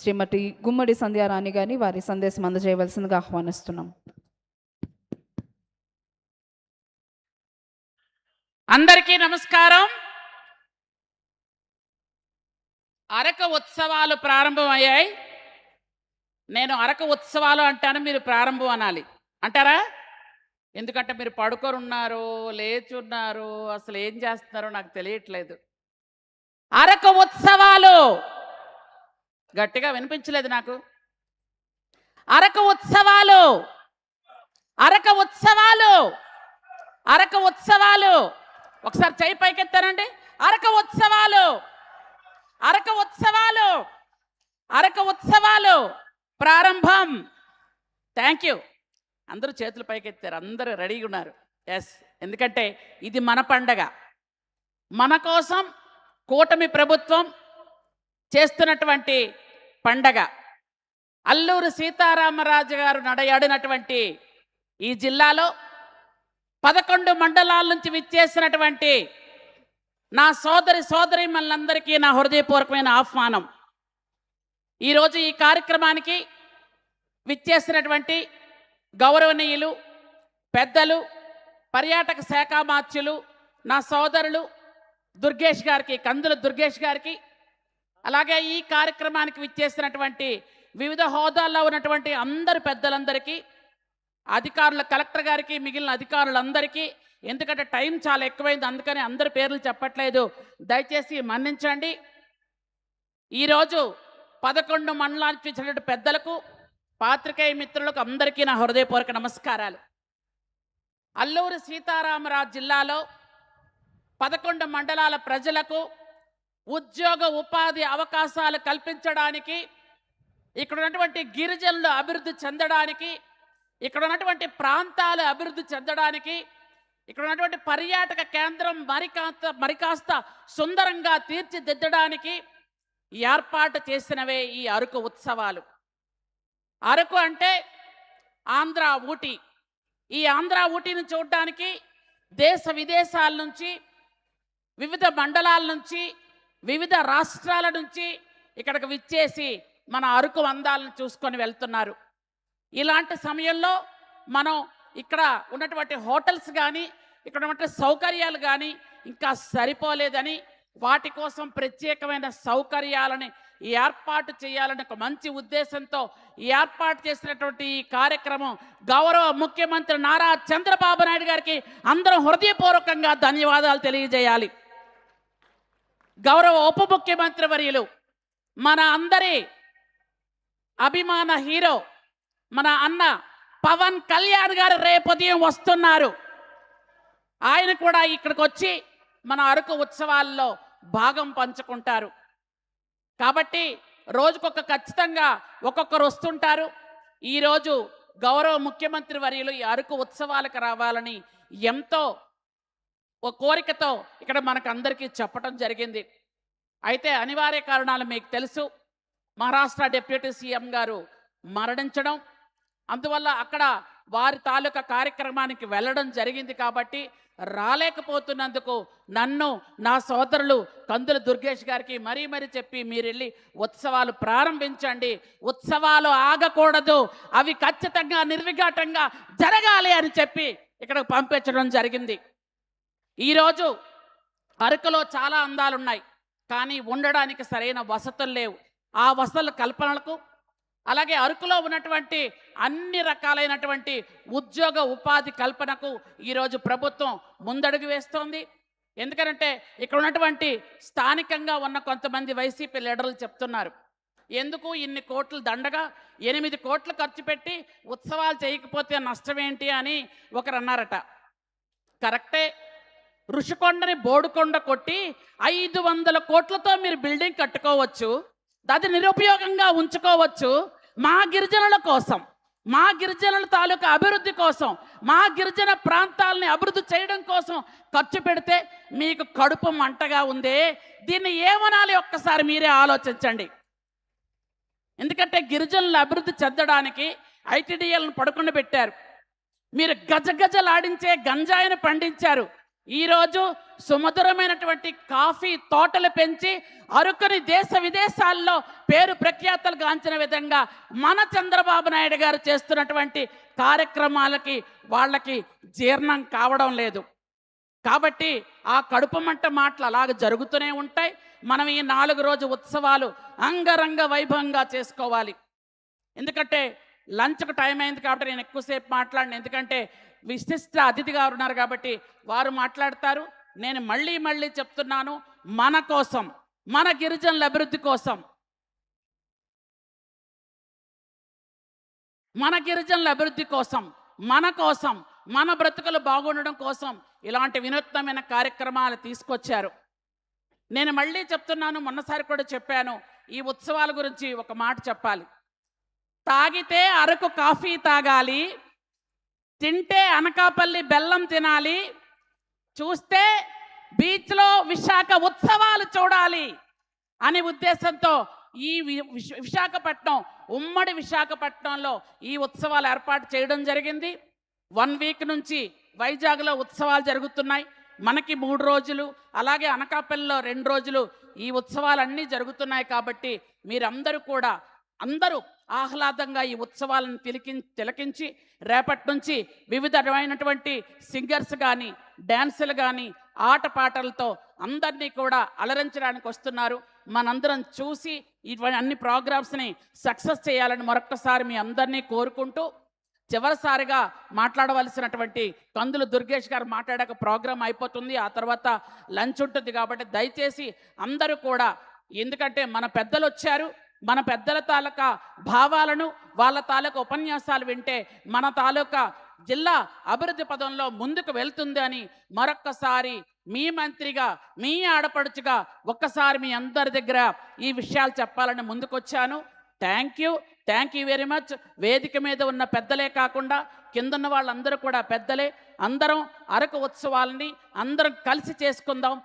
శ్రీమతి గుమ్మడి సంధ్యారాణి గారిని వారి సందేశం అందజేయవలసిందిగా ఆహ్వానిస్తున్నాం. అందరికీ నమస్కారం. అరక ఉత్సవాలు ప్రారంభమయ్యాయి. నేను అరక ఉత్సవాలు అంటాను, మీరు ప్రారంభం అనాలి. అంటారా? ఎందుకంటే మీరు పడుకోనున్నారు, లేచున్నారు, అసలు ఏం చేస్తున్నారో నాకు తెలియట్లేదు. అరక ఉత్సవాలు గట్టిగా వినిపించలేదు నాకు. అరక ఉత్సవాలు, అరక ఉత్సవాలు, అరక ఉత్సవాలు. ఒకసారి చెయ్యి పైకెత్తారండి. అరక ఉత్సవాలు, అరక ఉత్సవాలు, అరక ఉత్సవాలు ప్రారంభం. Thank you. అందరూ చేతులు పైకెత్తారు, అందరూ రెడీగా ఉన్నారు. ఎస్, ఎందుకంటే ఇది మన పండగ. మన కోసం కూటమి ప్రభుత్వం చేస్తున్నటువంటి పండగ. అల్లూరి సీతారామరాజు గారు నడయాడినటువంటి ఈ జిల్లాలో 11 మండలాల నుంచి విచ్చేసినటువంటి నా సోదరీమణులందరికీ నా హృదయపూర్వకమైన ఆహ్వానం. ఈరోజు ఈ కార్యక్రమానికి విచ్చేసినటువంటి గౌరవనీయులు, పెద్దలు, పర్యాటక శాఖ మాత్యులు, నా సోదరులు దుర్గేష్ గారికి, కందుల దుర్గేష్ గారికి, అలాగే ఈ కార్యక్రమానికి విచ్చేసినటువంటి వివిధ హోదాల్లో ఉన్నటువంటి అందరు పెద్దలందరికీ, అధికారుల, కలెక్టర్ గారికి, మిగిలిన అధికారులందరికీ, ఎందుకంటే టైం చాలా ఎక్కువైంది, అందుకని అందరి పేర్లు చెప్పట్లేదు, దయచేసి మన్నించండి. ఈరోజు 11 మండలానికి వచ్చినటువంటి పెద్దలకు, పాత్రికేయ మిత్రులకు అందరికీ నా హృదయపూర్వక నమస్కారాలు. అల్లూరి సీతారామరాజు జిల్లాలో 11 మండలాల ప్రజలకు ఉద్యోగ ఉపాధి అవకాశాలు కల్పించడానికి, ఇక్కడ ఉన్నటువంటి గిరిజనులు అభివృద్ధి చెందడానికి, ఇక్కడ ఉన్నటువంటి ప్రాంతాలు అభివృద్ధి చెందడానికి, ఇక్కడ ఉన్నటువంటి పర్యాటక కేంద్రం మరికాస్త సుందరంగా తీర్చిదిద్దడానికి ఏర్పాటు చేసినవే ఈ అరకు ఉత్సవాలు. అరకు అంటే ఆంధ్ర ఊటీ. ఈ ఆంధ్ర ఊటీని చూడడానికి దేశ విదేశాల నుంచి, వివిధ మండలాల నుంచి, వివిధ రాష్ట్రాల నుంచి ఇక్కడికి విచ్చేసి మన అరకు అందాలను చూసుకొని వెళ్తున్నారు. ఇలాంటి సమయంలో మనం ఇక్కడ ఉన్నటువంటి హోటల్స్ కానీ, ఇక్కడ ఉన్నటువంటి సౌకర్యాలు కానీ ఇంకా సరిపోలేదని, వాటి కోసం ప్రత్యేకమైన సౌకర్యాలని ఏర్పాటు చేయాలని ఒక మంచి ఉద్దేశంతో ఏర్పాటు చేసినటువంటి ఈ కార్యక్రమం గౌరవ ముఖ్యమంత్రి నారా చంద్రబాబు నాయుడు గారికి అందరం హృదయపూర్వకంగా ధన్యవాదాలు తెలియజేయాలి. గౌరవ ఉప ముఖ్యమంత్రి వర్యులు, మన అందరి అభిమాన హీరో మన అన్న పవన్ కళ్యాణ్ గారు రేపు ఉదయం వస్తున్నారు. ఆయన కూడా ఇక్కడికి వచ్చి మన అరకు ఉత్సవాల్లో భాగం పంచుకుంటారు. కాబట్టి రోజుకొక ఖచ్చితంగా ఒక్కొక్కరు వస్తుంటారు. ఈరోజు గౌరవ ముఖ్యమంత్రి వర్యులు ఈ అరకు ఉత్సవాలకు రావాలని ఎంతో ఒక కోరికతో ఇక్కడ మనకు అందరికీ చెప్పడం జరిగింది. అయితే అనివార్య కారణాలు మీకు తెలుసు. మహారాష్ట్ర డిప్యూటీ సీఎం గారు మరణించడం, అందువల్ల అక్కడ వారి తాలూకా కార్యక్రమానికి వెళ్ళడం జరిగింది. కాబట్టి రాలేకపోతున్నందుకు నన్ను, నా సోదరులు కందుల దుర్గేష్ గారికి మరీ చెప్పి మీరు వెళ్ళి ఉత్సవాలు ప్రారంభించండి, ఉత్సవాలు ఆగకూడదు, అవి ఖచ్చితంగా నిర్విఘాటంగా జరగాలి అని చెప్పి ఇక్కడికి పంపించడం జరిగింది. ఈరోజు అరకులో చాలా అందాలున్నాయి, కానీ ఉండడానికి సరైన వసతులు లేవు. ఆ వసతుల కల్పనలకు, అలాగే అరకులో ఉన్నటువంటి అన్ని రకాలైనటువంటి ఉద్యోగ ఉపాధి కల్పనకు ఈరోజు ప్రభుత్వం ముందడుగు వేస్తోంది. ఎందుకంటే ఇక్కడ ఉన్నటువంటి స్థానికంగా ఉన్న కొంతమంది వైసీపీ లీడర్లు చెప్తున్నారు, ఎందుకు ఇన్ని కోట్లు దండగా 8 కోట్లు ఖర్చు పెట్టి ఉత్సవాలు చేయకపోతే నష్టమేంటి అని ఒకరు అన్నారట. కరెక్టే. ఋషికొండని బోడుకొండ కొట్టి 500 కోట్లతో మీరు బిల్డింగ్ కట్టుకోవచ్చు, అది నిరుపయోగంగా ఉంచుకోవచ్చు. మా గిరిజనుల కోసం, మా గిరిజనుల తాలూకా అభివృద్ధి కోసం, మా గిరిజన ప్రాంతాలని అభివృద్ధి చేయడం కోసం ఖర్చు పెడితే మీకు కడుపు మంటగా ఉందే, దీన్ని ఏమనాలి ఒక్కసారి మీరే ఆలోచించండి. ఎందుకంటే గిరిజనుల అభివృద్ధి చెందడానికి ఐటీడీఎల్ను పడుకుండా పెట్టారు. మీరు గజగజలాడించే గంజాయిని పండించారు. ఈరోజు సుమధురమైనటువంటి కాఫీ తోటలు పెంచి అరకుని దేశ విదేశాల్లో పేరు ప్రఖ్యాతలు గాంచిన విధంగా మన చంద్రబాబు నాయుడు గారు చేస్తున్నటువంటి కార్యక్రమాలకి వాళ్ళకి జీర్ణం కావడం లేదు. కాబట్టి ఆ కడుపు మంట మాటలు అలాగ జరుగుతూనే ఉంటాయి. మనం ఈ 4 రోజు ఉత్సవాలు అంగరంగ వైభవంగా చేసుకోవాలి. ఎందుకంటే లంచ్కు టైం అయింది కాబట్టి నేను ఎక్కువసేపు మాట్లాడను. ఎందుకంటే విశిష్ట అతిథిగా ఉన్నారు కాబట్టి వారు మాట్లాడతారు. నేను మళ్ళీ చెప్తున్నాను, మన కోసం, మన గిరిజనుల అభివృద్ధి కోసం, మన గిరిజనుల అభివృద్ధి కోసం, మన బ్రతుకులు బాగుండడం కోసం ఇలాంటి వినూత్నమైన కార్యక్రమాలు తీసుకొచ్చారు. నేను మళ్ళీ చెప్తున్నాను, మొన్నసారి కూడా చెప్పాను, ఈ ఉత్సవాల గురించి ఒక మాట చెప్పాలి. తాగితే అరకు కాఫీ తాగాలి, తింటే అనకాపల్లి బెల్లం తినాలి, చూస్తే బీచ్లో విశాఖ ఉత్సవాలు చూడాలి అనే ఉద్దేశంతో ఈ విశాఖపట్నం, ఉమ్మడి విశాఖపట్నంలో ఈ ఉత్సవాలు ఏర్పాటు చేయడం జరిగింది. 1 వీక్ నుంచి వైజాగ్లో ఉత్సవాలు జరుగుతున్నాయి. మనకి 3 రోజులు, అలాగే అనకాపల్లిలో 2 రోజులు ఈ ఉత్సవాలన్నీ జరుగుతున్నాయి. కాబట్టి మీరందరూ కూడా అందరూ ఆహ్లాదంగా ఈ ఉత్సవాలను తిలకించి రేపటి నుంచి వివిధమైనటువంటి సింగర్స్ కానీ, డ్యాన్సులు కానీ, ఆటపాటలతో అందరినీ కూడా అలరించడానికి వస్తున్నారు. మనందరం చూసి ఇటువంటి అన్ని ప్రోగ్రామ్స్ని సక్సెస్ చేయాలని మరొక్కసారి మీ అందరినీ కోరుకుంటూ, చివరిసారిగా మాట్లాడవలసినటువంటి కందులు దుర్గేష్ గారు మాట్లాడాక ప్రోగ్రాం అయిపోతుంది. ఆ తర్వాత లంచ్ ఉంటుంది. కాబట్టి దయచేసి అందరూ కూడా, ఎందుకంటే మన పెద్దలు వచ్చారు, మన పెద్దల తాలూకా భావాలను, వాళ్ళ తాలూకా ఉపన్యాసాలు వింటే మన తాలూకా జిల్లా అభివృద్ధి పదంలో ముందుకు వెళ్తుంది అని మరొక్కసారి మీ మంత్రిగా, మీ ఆడపడుచుగా ఒక్కసారి మీ అందరి దగ్గర ఈ విషయాలు చెప్పాలని ముందుకొచ్చాను. Thank you very much. వేదిక మీద ఉన్న పెద్దలే కాకుండా కిందన్న వాళ్ళందరూ కూడా పెద్దలే. అందరం అరకు ఉత్సవాలని అందరం కలిసి చేసుకుందాం.